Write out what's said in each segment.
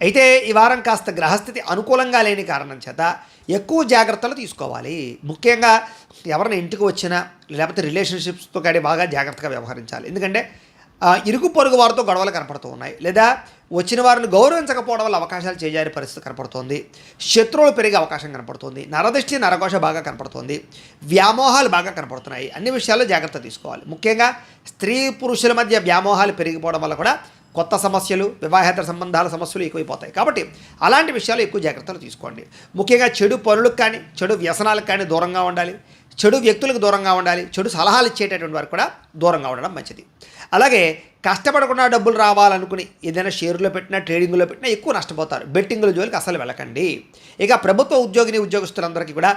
అయితే ఈ వారం కాస్త గ్రహస్థితి అనుకూలంగా లేని కారణం చేత ఎక్కువ జాగ్రత్తలు తీసుకోవాలి. ముఖ్యంగా ఎవరైనా ఇంటికి వచ్చినా లేకపోతే రిలేషన్షిప్స్తో కానీ బాగా జాగ్రత్తగా వ్యవహరించాలి. ఎందుకంటే ఇరుగు పొరుగు వారితో గొడవలు కనపడుతూ ఉన్నాయి, లేదా వచ్చిన వారిని గౌరవించకపోవడం వల్ల అవకాశాలు చేజారే పరిస్థితి కనపడుతోంది. శత్రువులు పెరిగే అవకాశం కనపడుతుంది. నరదృష్టి నరఘోష బాగా కనపడుతుంది. వ్యామోహాలు బాగా కనపడుతున్నాయి. అన్ని విషయాల్లో జాగ్రత్త తీసుకోవాలి. ముఖ్యంగా స్త్రీ పురుషుల మధ్య వ్యామోహాలు పెరిగిపోవడం వల్ల కూడా కొత్త సమస్యలు, వివాహేతర సంబంధాల సమస్యలు ఎక్కువైపోతాయి. కాబట్టి అలాంటి విషయాలు ఎక్కువ జాగ్రత్తలు తీసుకోండి. ముఖ్యంగా చెడు పనులకు కానీ చెడు వ్యసనాలకు కానీ దూరంగా ఉండాలి. చెడు వ్యక్తులకు దూరంగా ఉండాలి. చెడు సలహాలు ఇచ్చేటటువంటి వారికి కూడా దూరంగా ఉండడం మంచిది. అలాగే కష్టపడకుండా డబ్బులు రావాలనుకుని ఏదైనా షేర్లో పెట్టినా ట్రేడింగ్లో పెట్టినా ఎక్కువ నష్టపోతారు. బెట్టింగుల జోలికి అసలు వెళ్ళకండి. ఇక ప్రభుత్వ ఉద్యోగస్తులందరికీ కూడా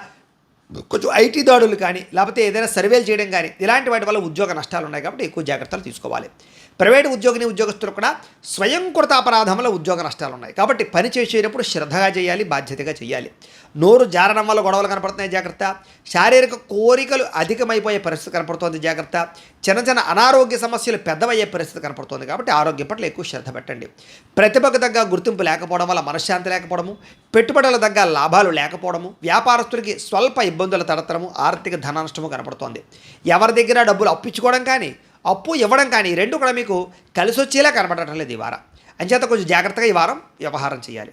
కొంచెం ఐటీ దాడులు కానీ లేకపోతే ఏదైనా సర్వేలు చేయడం కానీ ఇలాంటి వాటి వల్ల ఉద్యోగ నష్టాలు ఉన్నాయి. కాబట్టి ఎక్కువ జాగ్రత్తలు తీసుకోవాలి. ప్రైవేటు ఉద్యోగస్తులు కూడా స్వయంకృత అపరాధంలో ఉద్యోగ నష్టాలు ఉన్నాయి. కాబట్టి పని చేసేటప్పుడు శ్రద్ధగా చేయాలి, బాధ్యతగా చేయాలి. నోరు జారడం వల్ల గొడవలు కనపడుతున్నాయి, జాగ్రత్త. శారీరక కోరికలు అధికమైపోయే పరిస్థితి కనపడుతోంది, జాగ్రత్త. చిన్న చిన్న అనారోగ్య సమస్యలు పెద్దవయ్యే పరిస్థితి కనపడుతోంది. కాబట్టి ఆరోగ్యం పట్ల ఎక్కువ శ్రద్ధ పెట్టండి. ప్రతిభకు తగ్గ గుర్తింపు లేకపోవడం వల్ల మనశ్శాంతి లేకపోవడము, పెట్టుబడుల తగ్గ లాభాలు లేకపోవడము, వ్యాపారస్తులకి స్వల్ప ఇబ్బందుల తడతరము, ఆర్థిక ధన నష్టము కనపడుతోంది. ఎవరి దగ్గర డబ్బులు అప్పించుకోవడం కానీ అప్పు ఇవ్వడం కానీ రెండు కూడా మీకు కలిసి వచ్చేలా కనపడటం లేదు ఈ వారం. అంచేత కొంచెం జాగ్రత్తగా ఈ వారం వ్యవహారం చేయాలి.